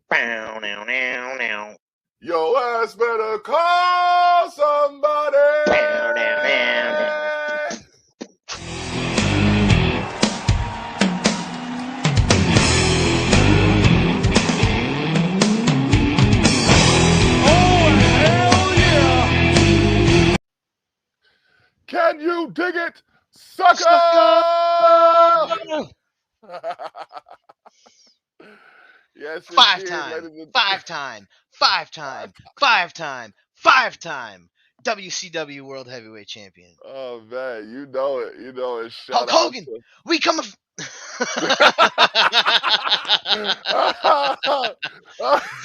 Bow, now, now, now. Yo ass better call somebody. Bow, now, now, now. Oh, hell yeah. Can you dig it, sucker? Yes, indeed, ladies and Five-time WCW World Heavyweight Champion. Oh man, you know it. You know it. Hulk Shout out Hogan, to we come.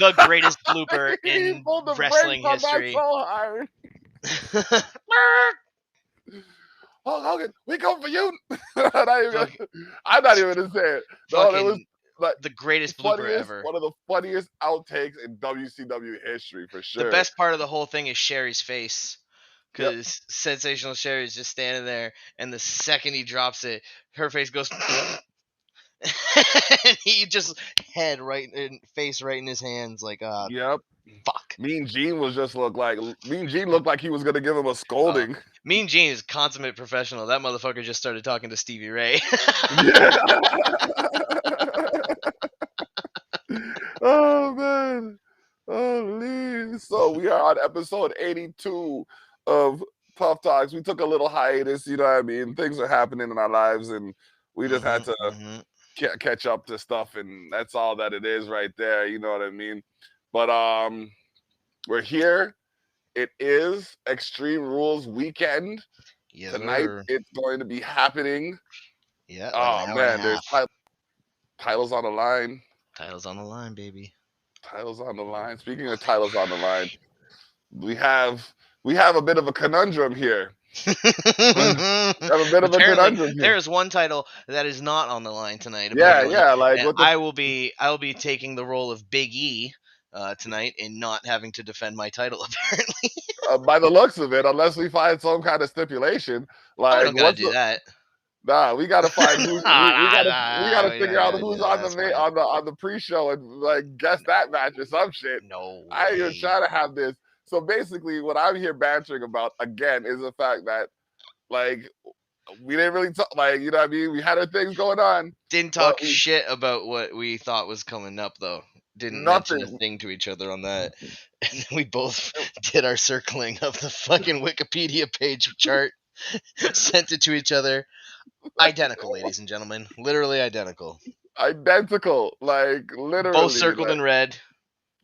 The greatest blooper he in pulled the brakes wrestling on that history. so hard. Hulk Hogan, we come for you. I'm not even gonna say it. No, that was Fucking like the greatest blooper funniest, ever. one of the funniest outtakes in WCW history for The sure. best part of the whole thing is Sherry's face. Yep. Because Sensational Sherry is just standing there, and the second he drops it, her face goes, and he just face right in his hands, like, Yep. fuck. Mean Gene looked like he was gonna give him a scolding. Mean Gene is consummate professional. That motherfucker just started talking to Stevie Ray. Yeah. Oh man. Holy. So we are on episode 82 of Tough Talks. We took a little hiatus, you know what I mean? Things are happening in our lives and we just had to catch up to stuff, and that's all that it is right there, you know what I mean? But we're here. It is Extreme Rules weekend. Yes, Tonight sir. it's going to be happening. Yeah, like Oh an hour and man, a there's half. titles on the line. Titles on the line, baby. Titles on the line. Speaking of titles on the line, we have a bit of a conundrum here. Apparently, there is one title that is not on the line tonight. Apparently. Yeah. Like And what the I will be taking the role of Big E tonight and not having to defend my title. Apparently, by the looks of it, unless we find some kind of stipulation, we like don't gotta what's do the that. nah, we gotta find who we gotta We figure don't out gotta do who's that. on That's fine. on the pre-show and like guess that match or some shit. No I ain't even way. trying to have this. So basically, what I'm here bantering about again is the fact that like we didn't really talk, like, you know what I mean? We had our things going on. Didn't talk shit about what we thought was coming up, though. Didn't mention a thing to each other on that. And we both did our circling of the fucking Wikipedia page chart, sent it to each other. Identical, ladies and gentlemen. Literally identical. Identical. Like, literally. Both circled in red.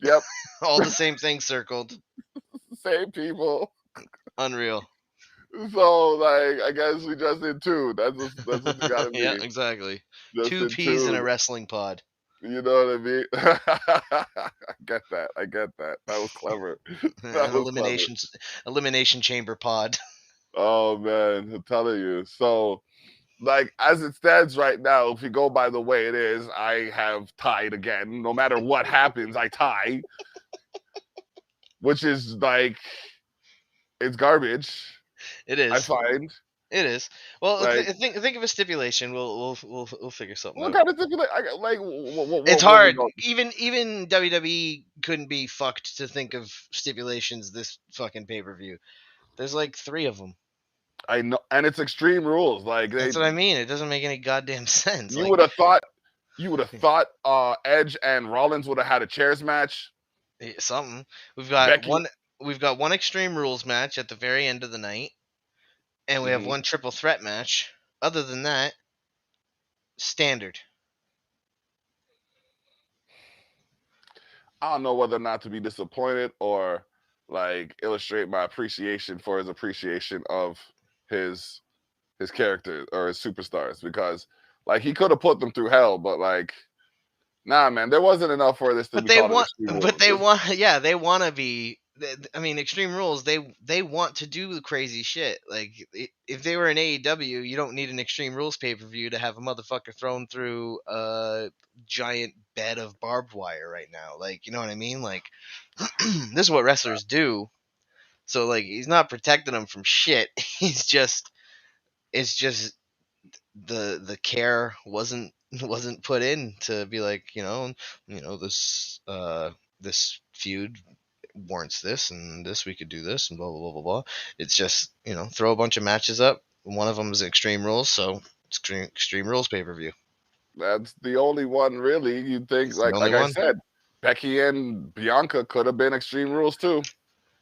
Yep. All the same things circled. Same people. Unreal. So, like, I guess we just did two. That's what you gotta be. Yeah, exactly. Just 2 peas in a wrestling pod. You know what I mean? I get that. That was clever. That was elimination chamber pod. Oh man, I'm telling you. So, like, as it stands right now, if you go by the way it is, I have tied again. No matter what happens, I tie. Which is like, it's garbage. It is. I find. It is. Well, like, think of a stipulation. We'll figure something out. What kind of stipulation? It's hard. Even WWE couldn't be fucked to think of stipulations this fucking pay-per-view. There's like 3 of them. I know, and it's Extreme Rules. Like, that's what I mean. It doesn't make any goddamn sense. You would have thought Edge and Rollins would have had a chairs match. Something. We've got one Extreme Rules match at the very end of the night, and we have one triple threat match. Other than that, standard. I don't know whether or not to be disappointed or like illustrate my appreciation for his appreciation of his character or his superstars, because like he could have put them through hell, but like, nah, man, there wasn't enough for this to be called Extreme Rules. But they want to be. I mean, Extreme Rules. They want to do the crazy shit. Like, if they were in AEW, you don't need an Extreme Rules pay-per-view to have a motherfucker thrown through a giant bed of barbed wire right now. Like, you know what I mean? Like, this is what wrestlers do. So, like, he's not protecting them from shit. It's just the care wasn't wasn't put in to be like, this feud warrants this, and this we could do this, and blah blah blah blah blah. It's just, throw a bunch of matches up. One of them is Extreme Rules, so Extreme Rules pay-per-view. That's the only one really. You think, It's the only like I one. said, Becky and Bianca could have been Extreme Rules too.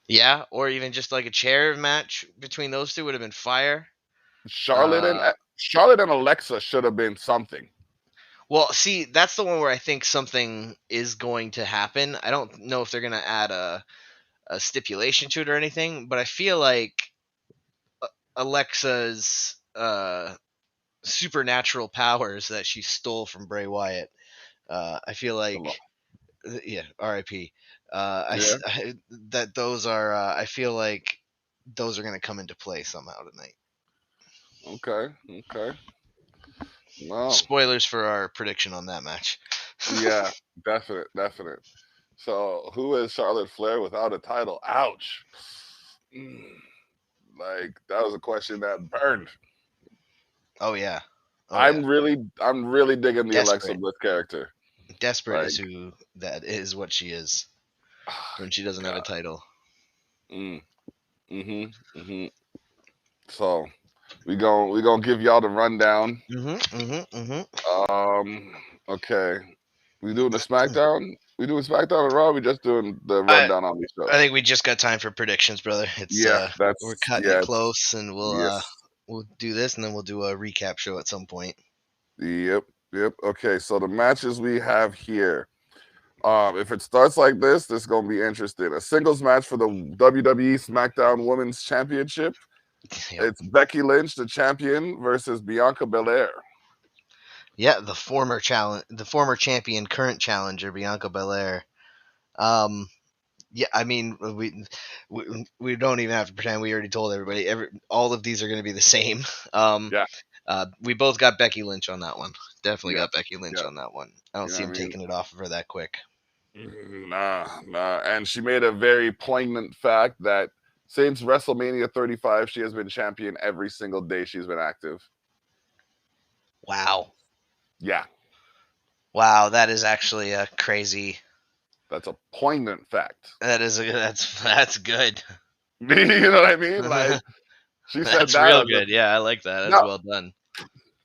Yeah, or even just like a chair match between those two would have been fire. Charlotte and Uh, Alexa should have been something. well, see, that's the one where I think something is going to happen. I don't know if they're going to add a stipulation to it or anything, but I feel like Alexa's supernatural powers that she stole from Bray Wyatt. I feel like, yeah, R.I.P. Yeah. That those are. I feel like those are going to come into play somehow tonight. Okay. Okay. Well, Spoilers for our prediction on that match. yeah, definite. So, who is Charlotte Flair without a title? Ouch. Mm, Like that was a question that burned. Oh yeah, oh yeah. I'm really digging the Alexa Desperate, Bliss character. desperate Like, is who that is. What she is when she doesn't have a God. title. Mm, mm-hmm. So we gonna give y'all the rundown. Um, okay. We doing the SmackDown? We doing SmackDown and Raw? We just doing the I rundown on these I shows. think we just got time for predictions, brother. It's Yeah, we're that's cutting it yeah, close, and yes. we'll do this, and then we'll do a recap show at some point. Yep. Okay, so the matches we have here. If it starts like this is gonna be interesting. A singles match for the WWE SmackDown Women's Championship. Yep. It's Becky Lynch, the champion, versus Bianca Belair. Yeah, the former champion, current challenger, Bianca Belair. Um, yeah, I mean, we don't even have to pretend. We already told everybody. All of these are going to be the same. Um, Yeah, we both got Becky Lynch on that one. Definitely yeah, got Becky Lynch yeah. on that one. I don't You know see what I him mean? taking it off of her that quick. Nah. And she made a very poignant fact that since WrestleMania 35, she has been champion every single day she's been active. Wow, Yeah, wow, that is actually a crazy. that's a poignant fact. That's good. You know what I mean? Like she said That's that. real good. Yeah, I like that. That's Now, well done.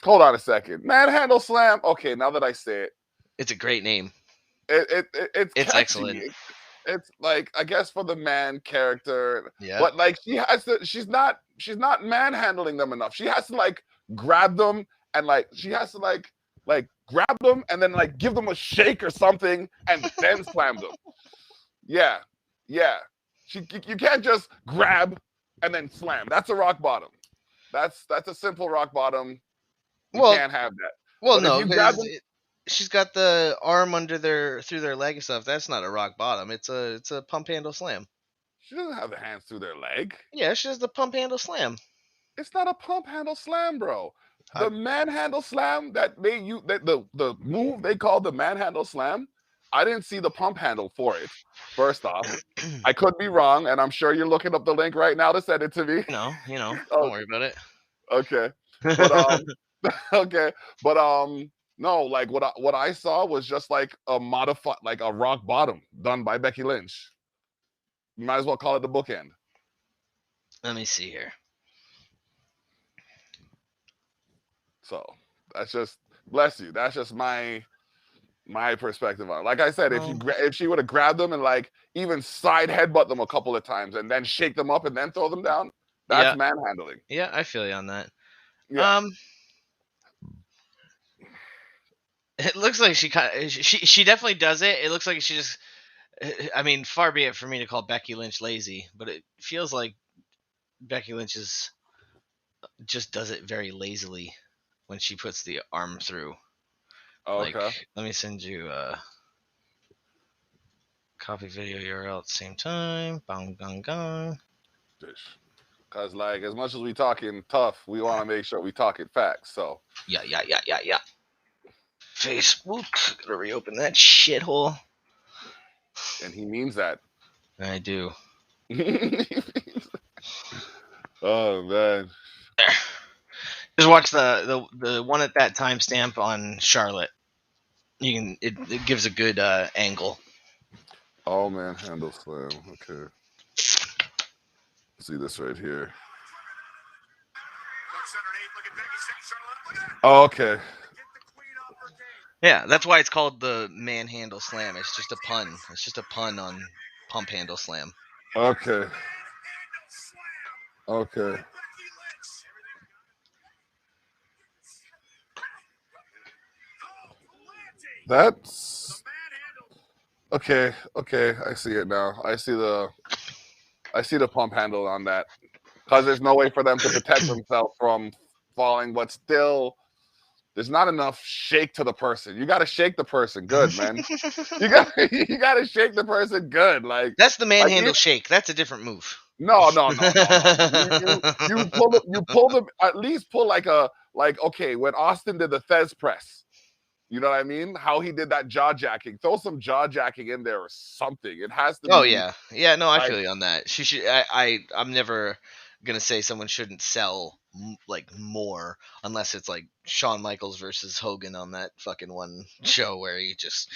hold on a second. Manhandle Slam. Okay, now that I say it, It's a great name. it's It's catchy. excellent. It's like I guess for the man character, Yeah. but like she has to. She's not manhandling them enough. She has to like grab them and like she has to like grab them and then like give them a shake or something and then slam them. Yeah, yeah. You can't just grab and then slam. That's a rock bottom. That's a simple rock bottom. You Well, can't have that. well, But if no, you grab because them, she's got the arm under through their leg and stuff. That's not a rock bottom. It's a pump handle slam. she doesn't have the hands through their leg. Yeah, she does the pump handle slam. It's not a pump handle slam, bro. I, The manhandle slam that they use, the move they call the manhandle slam, I didn't see the pump handle for it. First off, I could be wrong, and I'm sure you're looking up the link right now to send it to me. don't Oh, worry about okay, but it. okay, but no, like what I saw was just like a modified, like a rock bottom done by Becky Lynch. You might as well call it the bookend. Let me see here. So that's just bless you. That's just my perspective on it. Like I said, Oh, if she would have grabbed them and like even side headbutt them a couple of times and then shake them up and then throw them down, that's yeah, manhandling. yeah, I feel you on that. Yeah. Um, it looks like she definitely does it. It looks like she just. I mean, far be it for me to call Becky Lynch lazy, but it feels like Becky Lynch just does it very lazily when she puts the arm through. Okay. Like, let me send you a copy video URL at the same time. Bang, gang, gang. Cause like as much as we talking tough, we want to make sure we talking facts. So Yeah. Facebook. Gotta reopen that shithole. and he means that. I do. Oh man. There. Just watch the one at that timestamp on Charlotte. You can it gives a good angle. Oh man, handle slam. Okay. See this right here. Oh, okay. Yeah, that's why it's called the manhandle slam. It's just a pun. It's just a pun on pump handle slam. Okay. Okay. That's okay. Okay, I see it now. I see the pump handle on that because there's no way for them to protect themselves from falling, but still, there's not enough shake to the person. You got to shake the person good, man. You got to shake the person good, That's the like manhandle shake. That's a different move. no, no, no, no, no. You pull them at least pull like okay when Austin did the Fez press. You know what I mean? How he did that jaw jacking. Throw some jaw jacking in there or something. It has to Oh be yeah, yeah. No, I like feel you on that. She should. I'm never gonna say someone shouldn't sell like more unless it's like Shawn Michaels versus Hogan on that fucking one show where he just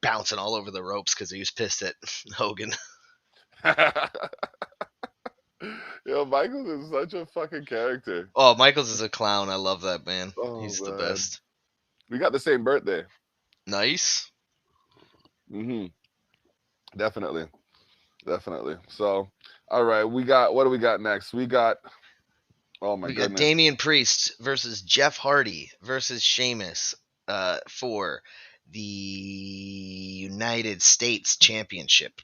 bouncing all over the ropes because he was pissed at Hogan. Yo, Michaels is such a fucking character. Oh, Michaels is a clown. I love that man. Oh He's the man. best. We got the same birthday. Nice. Hmm. Definitely. Definitely. So all right, we got what do we got next? We got oh my We got goodness. Damian Priest versus Jeff Hardy versus Sheamus for the United States Championship.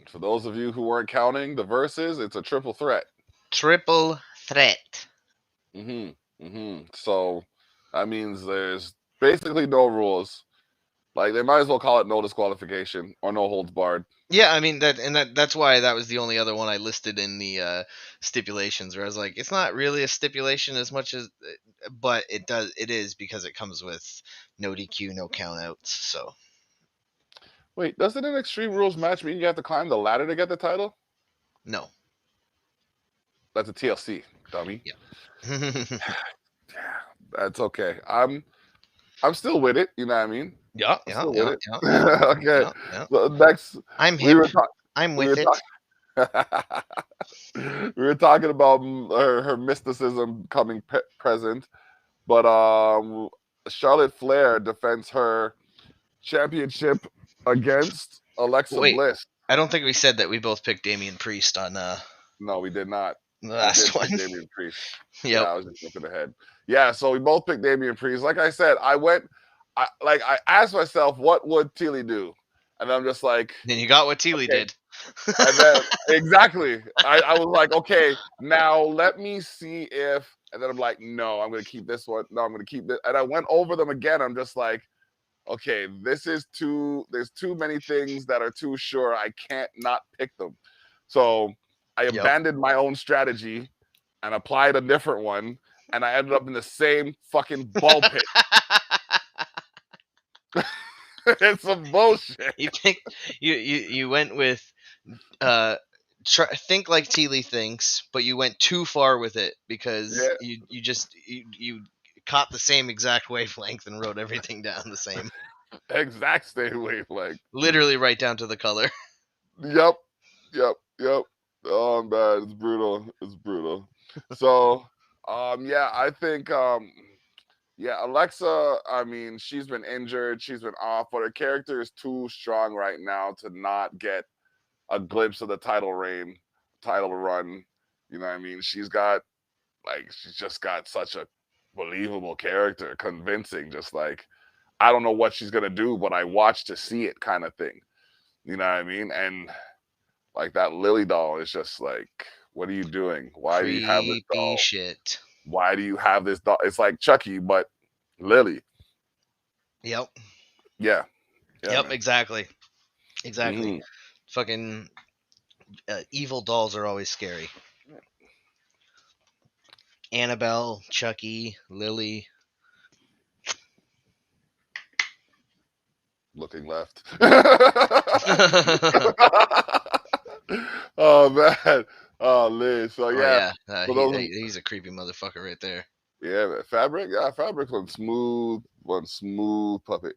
For those of you who weren't counting the verses, it's a triple threat. Triple threat. Hmm. Hmm. So that means there's basically no rules. Like they might as well call it no disqualification or no holds barred. Yeah, I mean that's why that was the only other one I listed in the stipulations where I was like, it's not really a stipulation as much as, but it is because it comes with no DQ, no countouts. So Wait, doesn't an Extreme Rules match mean you have to climb the ladder to get the title? no, That's a TLC, dummy. yeah, Yeah, that's okay. I'm still with it. You know what I mean? yeah, I'm yeah, still with yeah, it. yeah, yeah, Okay. yeah, yeah. So next, I'm we hip. were talking. I'm We were with it. talking. We were talking about her mysticism coming present, but Charlotte Flair defends her championship against Alexa Wait, Bliss. I don't think we said that we both picked Damian Priest on No, we did not. the We last did one. pick Damian Priest. Yeah, Yep. I was just looking ahead. Yeah, so we both picked Damian Priest. Like I said, I asked myself, what would Thili do? And I'm just like, Then you got what Thili okay. did. And then exactly, I was like, okay, now let me see if. And then I'm like, no, I'm gonna keep this one. No, I'm gonna keep this. And I went over them again. I'm just like, okay, this is too. There's too many things that are too sure. I can't not pick them. So I Yep. abandoned my own strategy and applied a different one, and I ended up in the same fucking ball pit. It's some bullshit. You picked you went with uh think like Thili thinks, but you went too far with it because Yeah, you caught the same exact wavelength and wrote everything down the same, exact same wavelength. literally right down to the color. Yep, yep. Oh man, it's brutal. It's brutal. So, yeah, I think, yeah, Alexa. I mean, she's been injured, she's been off, but her character is too strong right now to not get a glimpse of the title reign, title run. You know what I mean? She's just got such a believable character, convincing. Just like I don't know what she's gonna do, but I watch to see it, kind of thing. You know what I mean? And like that Lily doll is just like, what are you doing? Why do you have this Creepy doll? shit. Why do you have this doll? It's like Chucky, but Lily. Yep. Yeah, yeah, Yep. man. Exactly. Exactly. Hmm. Fucking evil dolls are always scary. Annabelle, Chucky, Lily. Looking left. Oh man, Oh, Liz. So Oh yeah, yeah, for those, he's a creepy motherfucker right there. yeah, man. Fabric, yeah, Fabric's one smooth puppet.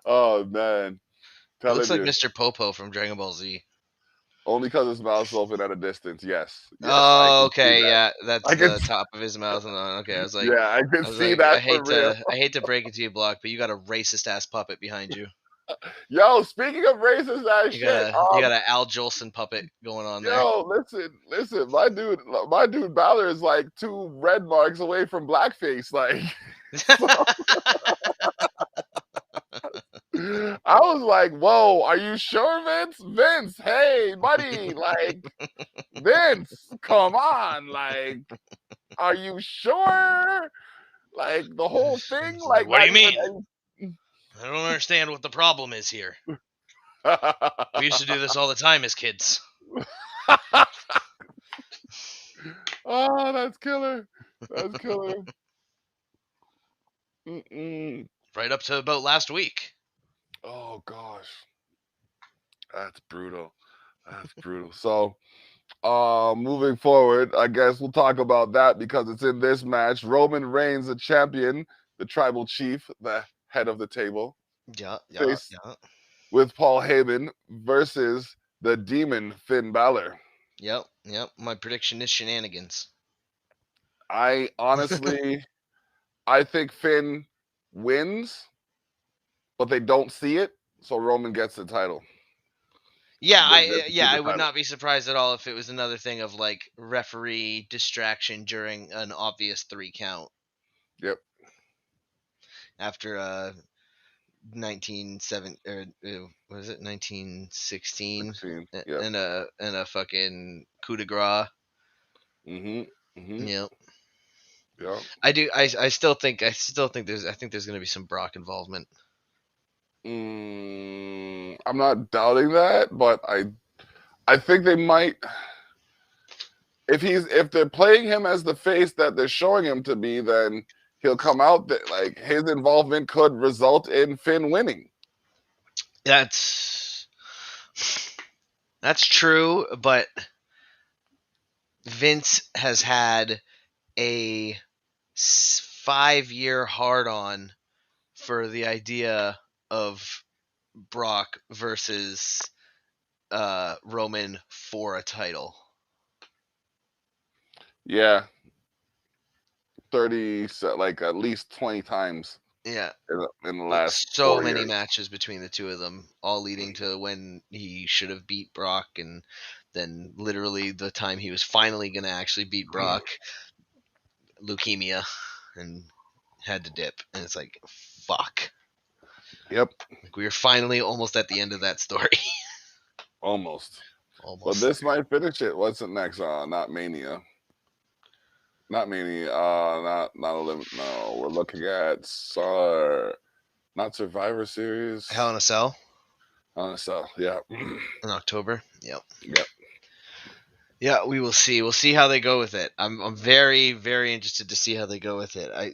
Oh man, He looks telling like you, Mr. Popo from Dragon Ball Z. only because his mouth's open at a distance. Yes, yes, I Oh, can see okay, that. yeah, that's I can, the top of his mouth. And okay, yeah, I can see that for real. I hate to break it to you, Block, but you got a racist ass puppet behind you. Yo, speaking of racist ass shit, You got a Al Jolson puppet going on there. yo, listen, my dude Balor is like 2 red marks away from blackface. Like, so I was like, whoa, are you sure, Vince? Vince, hey, buddy, like, Vince, come on, like, are you sure? Like the whole thing, It's like, like what do not you even mean? I don't understand what the problem is here. any. We used to do this all the time as kids. Oh, that's killer. That's killer. Mm-mm. Right up to about last week. Oh gosh, that's brutal. That's brutal. So, moving forward, I guess we'll talk about that because it's in this match. Roman Reigns, the champion, the tribal chief, the head of the table, Yeah, yeah, faced yeah. with Paul Heyman versus the demon Finn Balor. Yep, yep. My prediction is shenanigans. I honestly, I think Finn wins, but they don't see it, so Roman gets the title. Gets to keep I the would title. not be surprised at all if it was another thing of like referee distraction during an obvious 3 count Yep. after 1970 or what is it 1916 16. Yep. and a fucking coup de grace. Mm-hmm. Mm-hmm. Yep. Yep. I still think there's going to be some Brock involvement. I'm not doubting that, but I think they might if they're playing him as the face that they're showing him to be, then he'll come out that like his involvement could result in Finn winning. That's true, but Vince has had a 5-year hard on for the idea of Brock versus Roman for a title. Yeah. 30, like at least 20 times Yeah, in the last so 4 years. many matches between the two of them, all leading to when he should have beat Brock, and then literally the time he was finally going to actually beat Brock, leukemia, and had to dip. And it's like, fuck. Yep. Like we were finally almost at the end of that story. Almost. But Almost this there. might finish it. What's it next? Not Mania. Not Mania. No, we're looking at not Survivor Series. Hell in a Cell So yeah. in October. Yep. Yep. Yeah, we will see. We'll see how they go with it. I'm very, very interested to see how they go with it. I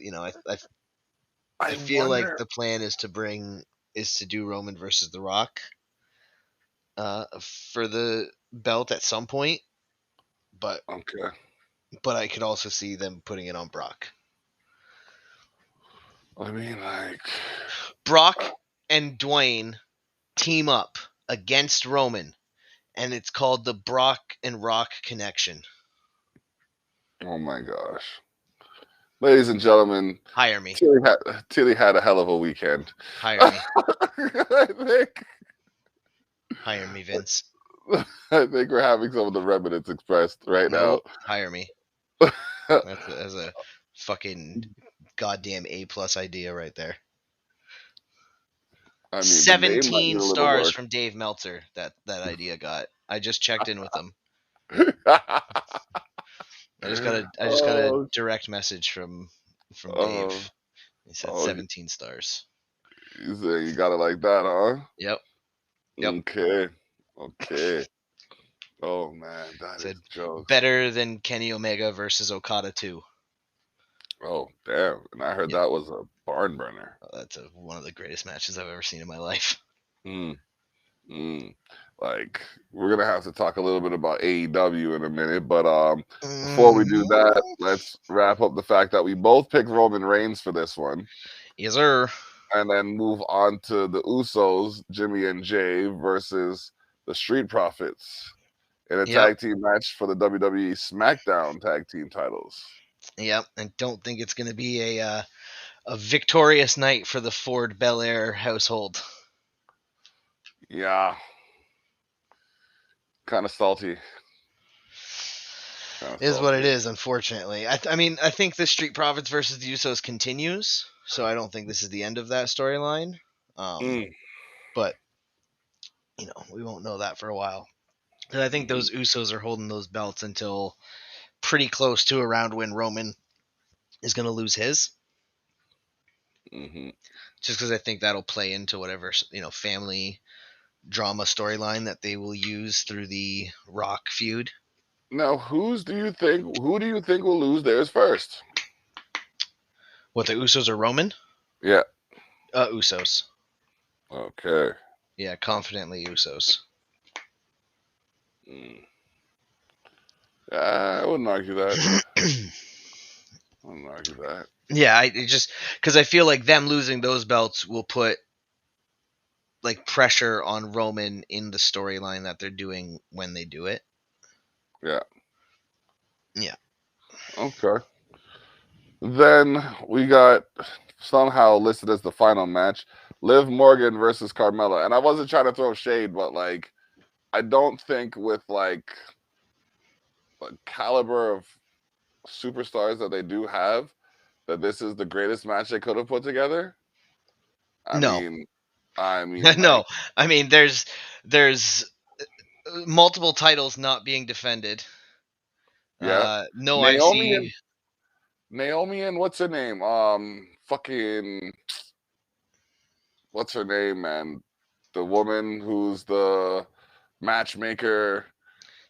I feel like wonder. the plan is to do Roman versus The Rock for the belt at some point, but Okay. I could also see them putting it on Brock. I mean, like, Brock and Dwayne team up against Roman, and it's called the Brock and Rock Connection. oh my gosh, ladies and gentlemen, Hire me. Tilly had a hell of a weekend. Hire me. I think Hire me, Vince. I think we're having some of the remnants expressed right Nope. now. Hire me. That's a fucking goddamn A+ idea right there. I mean, the name might need 17 a little stars work. from Dave Meltzer that idea got. I just checked in with him. I just got a Oh, direct message from Dave. oh, He said oh, 17 stars. you say you got it like that, huh? Yep. Yep. Okay, okay. Oh man, that is Said jokes. better than Kenny Omega versus Okada 2. Oh damn! And I heard Yep. that was a barn burner. That's one of the greatest matches I've ever seen in my life. Hmm. Mm. Like we're gonna have to talk a little bit about AEW in a minute, but before we do that, Mhm. let's wrap up the fact that we both picked Roman Reigns for this one, Yes, sir. and then move on to the Usos, Jimmy and Jay versus the Street Profits in a Yep. tag team match for the WWE SmackDown tag team titles. Yep. I don't think it's going to be a victorious night for the Ford Belair household. Yeah, kind of salty, kind of Is what it salty. is, unfortunately. I mean, I think the Street Profits versus the Usos continues, so I don't think this is the end of that storyline. Mm, But we won't know that for a while. And I think mm-hmm, those Usos are holding those belts until pretty close to around when Roman is going to lose his. mm-hmm. Just because I think that'll play into whatever family drama storyline that they will use through the Rock feud. Now, who do you think will lose theirs first? What, the Usos or Roman? Yeah. Usos. Okay. Yeah, confidently Usos. Mm. I wouldn't argue that. I wouldn't argue that. Yeah, I just because I feel like them losing those belts will put like pressure on Roman in the storyline that they're doing when they do it. Yeah. Yeah. Okay. Then we got somehow listed as the final match, Liv Morgan versus Carmella. And I wasn't trying to throw shade, but like I don't think with like the caliber of superstars that they do have that this is the greatest match they could have put together. I No. mean, I mean No. like I mean, there's multiple titles not being defended. yeah. No Naomi IC. and Naomi and what's her name? Fucking what's her name, man? The woman who's the matchmaker.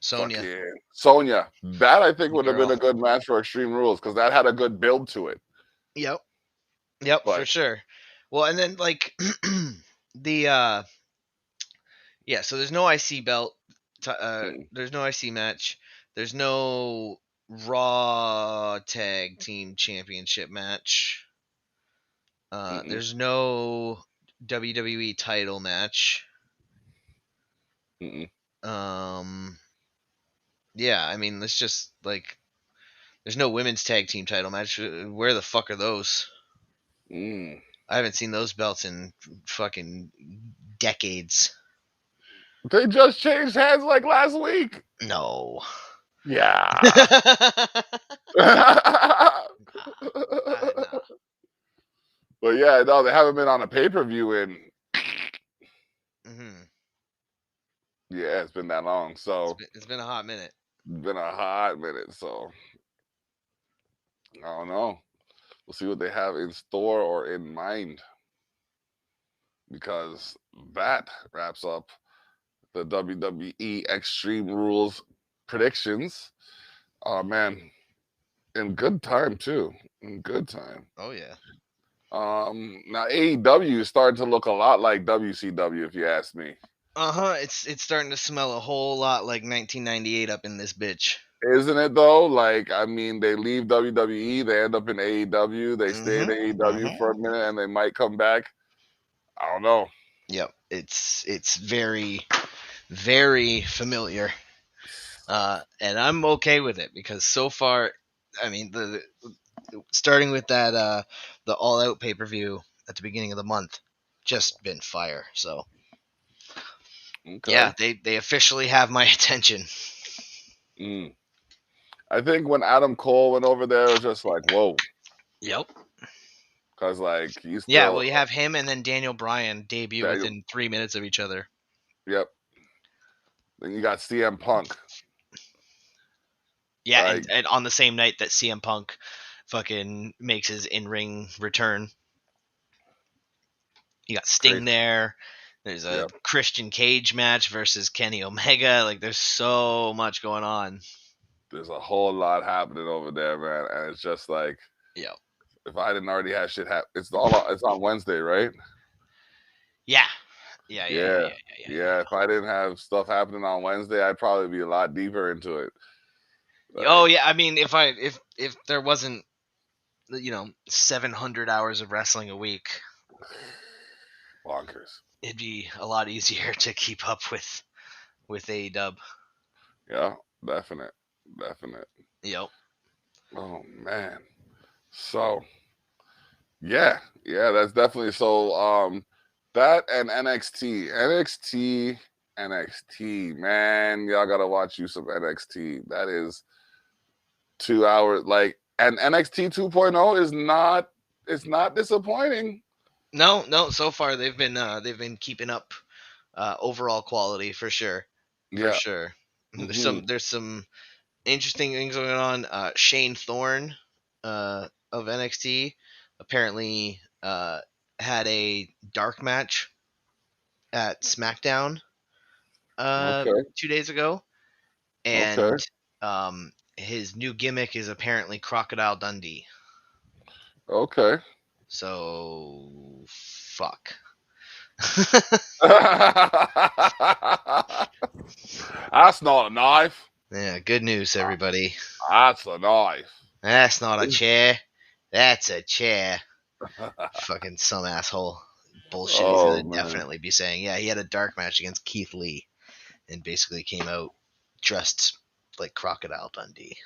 Sonya. Fucking Sonya. That I think The would have been girl. a good match for Extreme Rules because that had a good build to it. Yep. Yep, for But sure. Well, and then like the yeah, so there's no IC belt. mm, There's no IC match. There's no Raw Tag Team Championship match. mm, There's no WWE title match. mm, Um, yeah, I mean, let's just like, there's no women's tag team title match. Where the fuck are those? mm. I haven't seen those belts in fucking decades. They just changed hands like last week. No. Yeah. Nah. But yeah, no, they haven't been on a pay-per-view in Hmm. yeah, it's been that long. So It's been a hot minute. been a hot minute. So I don't know. We'll see what they have in store or in mind because that wraps up the WWE Extreme Rules predictions. Oh man, in good time too. In good time. Oh yeah. Now AEW is starting to look a lot like WCW, if you ask me. Uh-huh. It's starting to smell a whole lot like 1998 up in this bitch. Isn't it though? Like, I mean, they leave WWE, they end up in AEW, they stay in Mhm. AEW Mhm. for a minute, and they might come back. I don't know. Yep. It's very very familiar. And I'm okay with it because so far, I mean, the starting with that the All Out pay-per-view at the beginning of the month, just been fire. So Okay. yeah, they officially have my attention. Mm. I think when Adam Cole went over there, it was just like, whoa, Yep. because like he's Yeah. Well, still you have him and then Daniel Bryan debut Daniel. within 3 minutes of each other. Yep. Then you got CM Punk. Yeah, and, Like and on the same night that CM Punk fucking makes his in-ring return, you got Sting crazy. there. There's a Yep. Christian Cage match versus Kenny Omega. Like, there's so much going on. There's a whole lot happening over there, man, and it's just like Yeah. if I didn't already have shit happen, it's on Wednesday, right? Yeah. Yeah, yeah, yeah, Yeah, yeah, yeah, yeah, yeah. If I didn't have stuff happening on Wednesday, I'd probably be a lot deeper into it. yeah. Oh Like yeah, I mean, if there wasn't 700 hours of wrestling a week, bonkers. it'd be a lot easier to keep up with AEW. Yeah, definite, definite. Yep. Oh man. So yeah, yeah, that's definitely so. That and NXT, man, y'all gotta watch you some NXT. That is 2 hours. Like, and NXT 2.0 is not. It's not disappointing. No, no. So far, they've been keeping up overall quality for sure, for Yeah. sure. Hmm. There's some interesting things going on. Shane Thorne of NXT apparently had a dark match at SmackDown Okay. 2 days ago, Okay. and his new gimmick is apparently Crocodile Dundee. Okay. So fuck. That's not a knife. Yeah, good news, everybody. That's a knife. That's not a chair. That's a chair. Fucking some asshole bullshit he's Oh gonna man. definitely be saying. Yeah, he had a dark match against Keith Lee and basically came out dressed like Crocodile Dundee.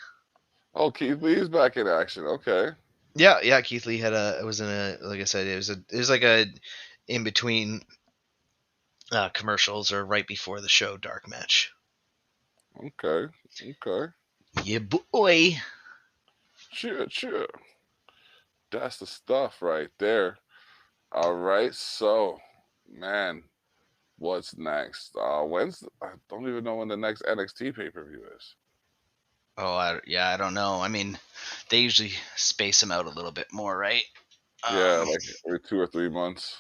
Oh, Keith Lee's back in action. Okay. Yeah, yeah. Keith Lee had a. It was in a. Like I said, it was like a in between commercials or right before the show dark match. Okay. Okay. Yeah, boy. Sure. Sure. That's the stuff right there. All right. So, man, what's next? When's I don't even know when the next NXT pay per view is. Oh, yeah. I don't know. I mean, they usually space them out a little bit more, right? Yeah, Let's like every 2 or 3 months.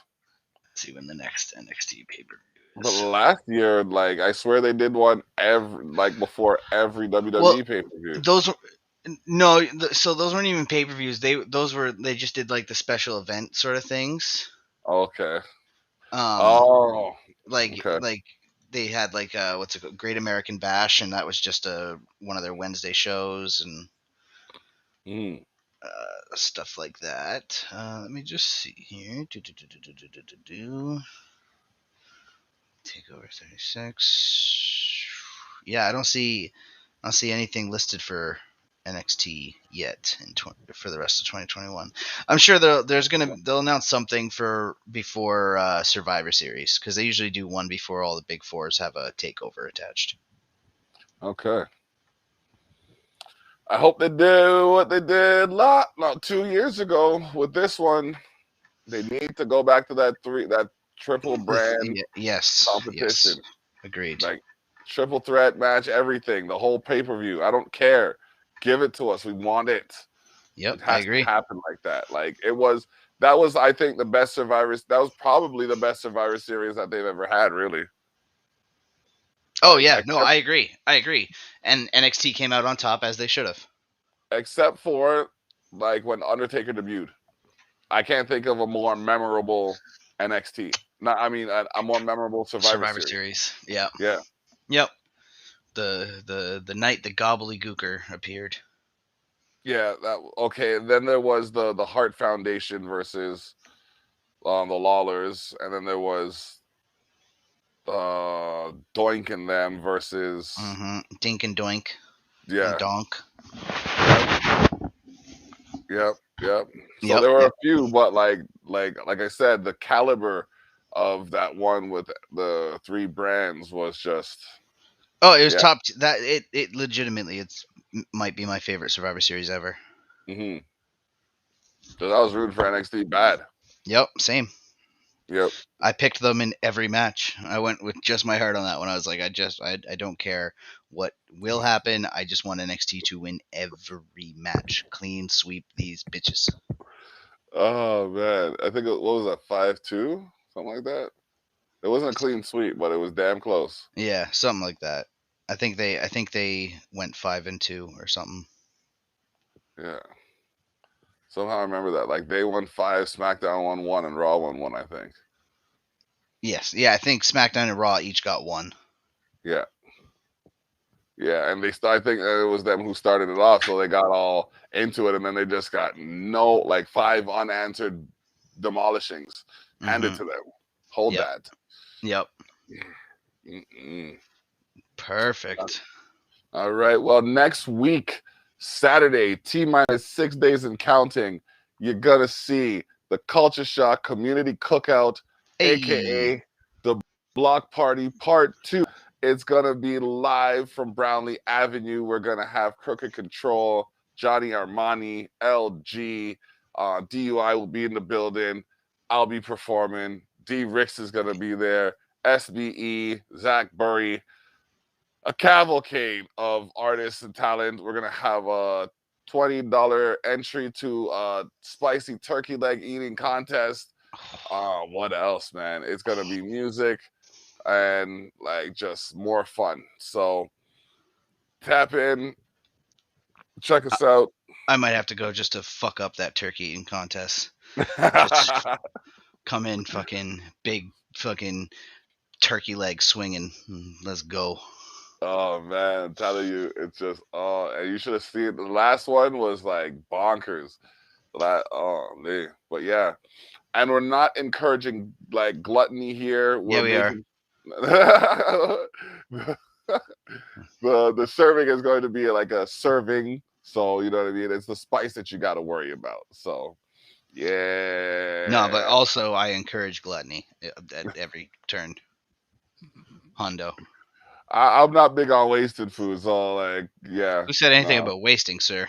see when the next NXT pay per view But is. last year, like I swear they did one every like before every Well, WWE pay per view. those no, so those weren't even pay per views. They just did like the special event sort of things. Okay. Um, Oh. like Okay. like they had like what's it called, Great American Bash, and that was just a one of their Wednesday shows and Mm. stuff like that. Let me just see here. Takeover 36. Yeah, I don't see anything listed for NXT yet for the rest of 2021. I'm sure they'll announce something for before Survivor Series because they usually do one before all the big fours have a takeover attached. Okay. I hope they do what they did lot not 2 years ago with this one. They need to go back to that triple brand Yes, yes, competition. agreed. Like triple threat match, everything, the whole pay-per-view. I don't care. Give it to us. We want it. Yep, It I has to agree. happen like that. Like that was I think the best Survivor. That was probably the best Survivor series that they've ever had, really. Oh Like yeah, no, I agree. I agree. And NXT came out on top as they should have. except for like when Undertaker debuted. I can't think of a more memorable NXT. Not, I mean, a more memorable Survivor Survivor Series. Series. Yeah. Yeah, Yep. The night the gobbledygooker appeared. yeah. That okay. Then there was the Hart Foundation versus the Lawlers, and then there was Doink and them versus Mm-hmm. Dink and Doink and yeah, Donk. yep, yep, yep. So Yep. there were Yep. a few, but like I said, the caliber of that one with the three brands was just Oh, it was yeah. top. That it legitimately might be my favorite Survivor Series ever. Mm-hmm. Because I was rooting for NXT bad. Yep. Same. Yep. I picked them in every match. I went with just my heart on that one. I was like, I don't care what will happen. I just want NXT to win every match. Clean sweep these bitches. Oh man, I think what was that 5-2, something like that. It wasn't a clean sweep, but it was damn close. Yeah, something like that. I think they went 5-2 or something. Yeah. Somehow I remember that. Like they won five, SmackDown won one, and Raw won one. I think. Yes, yeah, I think SmackDown and Raw each got one. Yeah. Yeah, and I think it was them who started it off, so they got all into it, and then they just got like 5 unanswered demolishings handed Mm-hmm. to them. Hold Yep. that. Yep. Mm-mm. Perfect. All right. Well, next week, Saturday, T minus 6 days and counting, you're gonna see the Culture Shock Community Cookout, Hey. aka the Block Party Part 2. It's gonna be live from Brownlee Avenue. We're gonna have Crooked Control, Johnny Armani, LG, DUI will be in the building. I'll be performing. D Ricks is gonna be there. SBE, Zach Burry, a cavalcade of artists and talent. We're gonna have a $20 entry to a spicy turkey leg eating contest. What else, man? It's gonna be music and like just more fun. So tap in, check I, us out. I might have to go just to fuck up that turkey eating contest. Just come in fucking big fucking turkey leg swinging. Let's go. Oh man, I'm telling you, it's just and you should have seen the last one was like bonkers. Man. But yeah, and we're not encouraging like gluttony here. Yeah, We're we are. making the serving is going to be like a serving, so you know what I mean. It's the spice that you got to worry about. So No, but yeah, also I encourage gluttony at every turn. Hondo. I'm not big on wasted food, so like yeah, Who said anything no. about wasting, sir?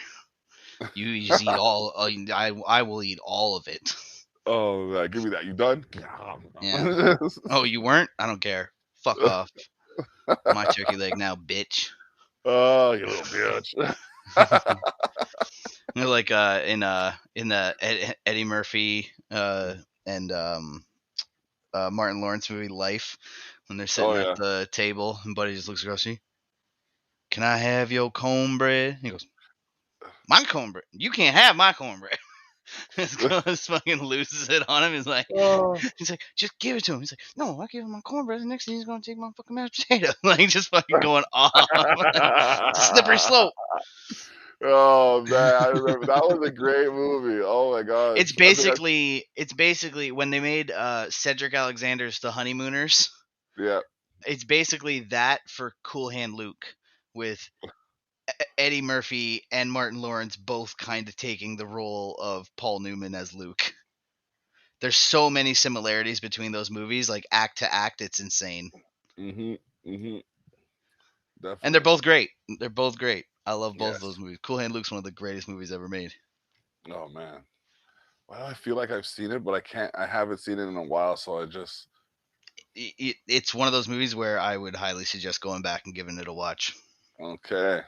You just eat all. I will eat all of it. Oh, give me that. You done? Yeah. Oh, you weren't? I don't care. Fuck off. My turkey leg now, bitch. Oh, you little bitch. Like in the Eddie Murphy and Martin Lawrence movie Life, when they're Oh sitting at yeah. the table and Buddy just looks across me. Can I have your cornbread? He goes, my cornbread. You can't have my cornbread. This girl just fucking loses it on him. Oh. He's like, just give it to him. He's like, no, I give him my cornbread. The next thing he's gonna take my fucking mashed potato. Like just fucking going off. It's a slippery slope. Oh man, I remember that was a great movie. Oh my gosh. It's basically when they made Cedric Alexander's The Honeymooners. Yeah. It's basically that for Cool Hand Luke, with Eddie Murphy and Martin Lawrence both kind of taking the role of Paul Newman as Luke. There's so many similarities between those movies, like act to act, it's insane. Mhm. Mhm. And they're Definitely. both great. They're both great. I love both of Yes. those movies. Cool Hand Luke's one of the greatest movies ever made. Oh man. Well, I feel like I've seen it, but I haven't seen it in a while, so I just It's one of those movies where I would highly suggest going back and giving it a watch. okay.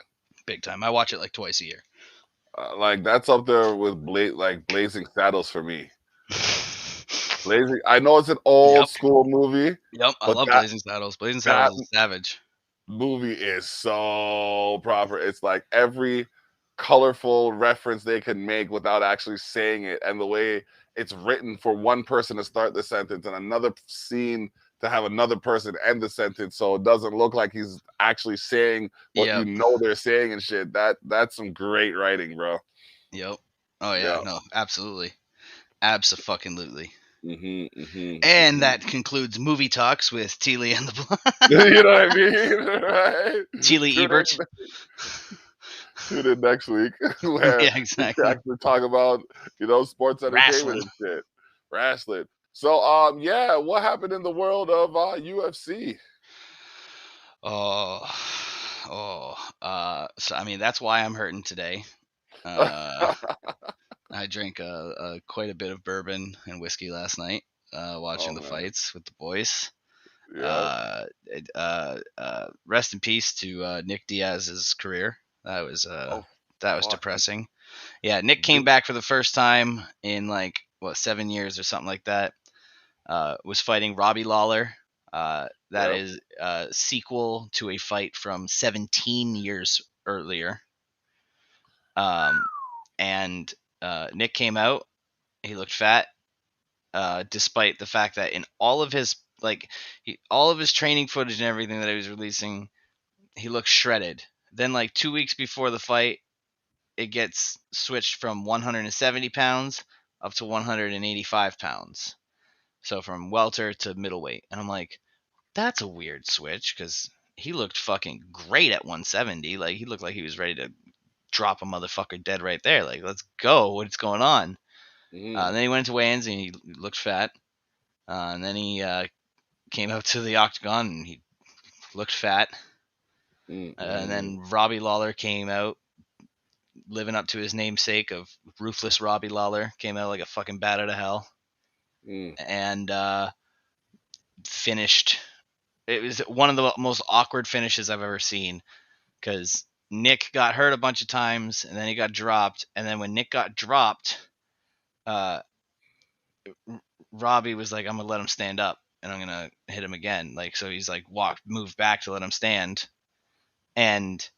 Big time. I watch it like twice a year. Like that's up there with Blazing Saddles for me. Blazing. I know it's an old Yep. school movie, Yep. I but love Blazing Saddles. Blazing that Saddles is savage. movie is so proper. It's like every colorful reference they can make without actually saying it, and the way it's written for one person to start the sentence and another scene to have another person end the sentence, so it doesn't look like he's actually saying what you Yep. know they're saying and shit. That's some great writing, bro. Yep. Oh yeah. Yeah. No. Absolutely. Absolutely. Hmm. Hmm. And Hmm. that concludes movie talks with Thili and the You know what I mean? Right? Thili Tune Ebert. in, tune in next week where Yeah. we can Exactly. actually talk about sports entertainment Wrestling. and shit, wrestling. So yeah, what happened in the world of UFC? Oh. Oh. So I mean that's why I'm hurting today. Uh. I drank quite a bit of bourbon and whiskey last night, watching Oh the man, fights with the boys. yeah. Rest in peace to Nick Diaz's career. Oh That was fuck. depressing. Yeah, Nick came Did- back for the first time in like 7 years or something like that. Was fighting Robbie Lawler. That Yep. is a sequel to a fight from 17 years earlier. And Nick came out. He looked fat, despite the fact that in all of his like all of his training footage and everything that he was releasing, he looked shredded. Then like 2 weeks before the fight, it gets switched from 170 pounds up to 185 pounds. So from welter to middleweight. And I'm like, that's a weird switch because he looked fucking great at 170. Like he looked like he was ready to drop a motherfucker dead right there. Like, let's go. What's going on? And then he went into weigh-ins and he looked fat. And then he came out to the octagon and he looked fat. And then Robbie Lawler came out living up to his namesake of Ruthless Robbie Lawler. Came out like a fucking bat out of hell. And finished. It was one of the most awkward finishes I've ever seen because Nick got hurt a bunch of times and then he got dropped. And then when Nick got dropped, Robbie was like, I'm going to let him stand up and I'm going to hit him again. Like, so he's like moved back to let him stand. And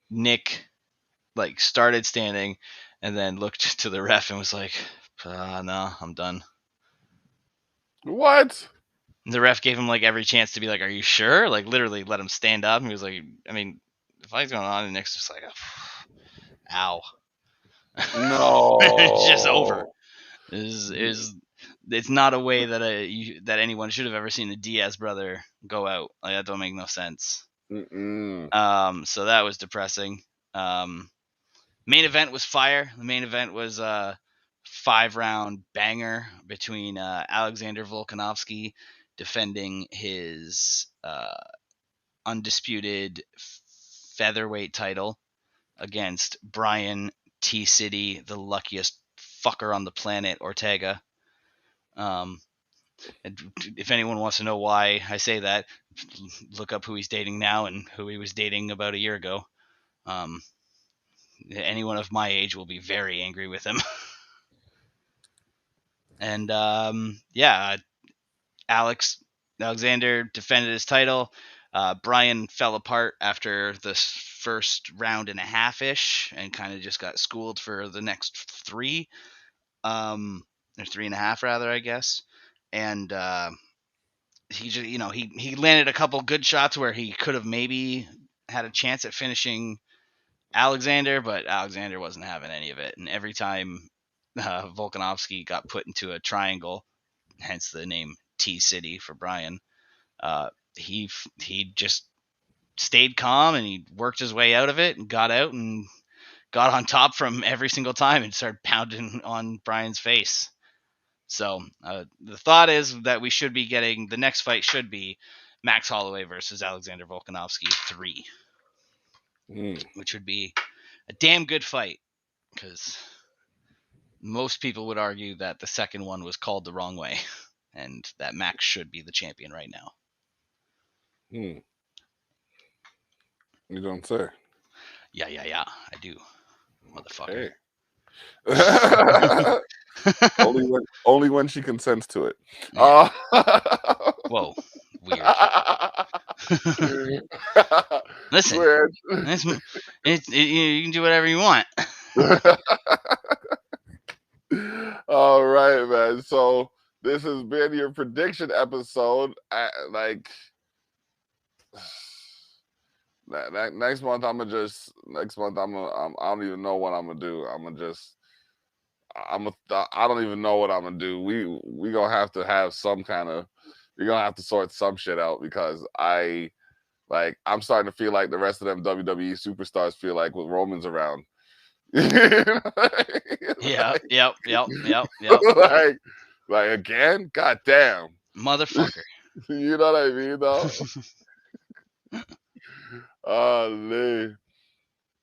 Nick like started standing and then looked to the ref and was like, no, I'm done. What? And the ref gave him like every chance to be like, are you sure? Like literally let him stand up. And he was like, I mean, the fight's going on and Nick's just like, ow. No. It's just over. It's not a way that that anyone should have ever seen the Diaz brother go out. Like that don't make no sense. So that was depressing. Main event was fire. The main event was a 5-round banger between Alexander Volkanovski defending his undisputed featherweight title against Brian T. City, the luckiest fucker on the planet, Ortega. If anyone wants to know why I say that, look up who he's dating now and who he was dating about a year ago. Anyone of my age will be very angry with him. And Alexander defended his title. Brian fell apart after the first round and a half-ish and kind of just got schooled for the next 3. Or 3.5 rather, I guess. And he just, he landed a couple good shots where he could have maybe had a chance at finishing Alexander, but Alexander wasn't having any of it. And every time Volkanovski got put into a triangle, hence the name T-City for Brian, he just stayed calm and he worked his way out of it and got out and got on top from every single time and started pounding on Brian's face. So the thought is that we should be getting, the next fight should be Max Holloway versus Alexander Volkanovski 3, which would be a damn good fight because most people would argue that the second one was called the wrong way and that Max should be the champion right now. You don't say. Yeah, I do, motherfucker. Hey. only when she consents to it. Yeah. Whoa, weird. Listen, you can do whatever you want. All right, man. So this has been your prediction episode. Next month I don't even know what I'm gonna do. I don't even know what I'm gonna do. We gonna have to have some kind of, we're gonna have to sort some shit out because I'm starting to feel like the rest of them WWE superstars feel like with Roman's around. Yep. Like again, goddamn, motherfucker. You know what I mean, though.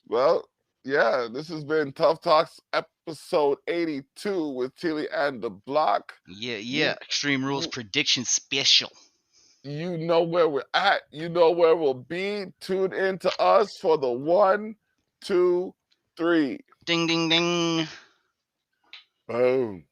Well, yeah, this has been Tough Talks episode 82 with Thili and the Block. Yeah. Extreme Rules prediction special. You know where we're at. You know where we'll be. Tune in to us for the 1, 2, 3. Ding, ding, ding. Boom.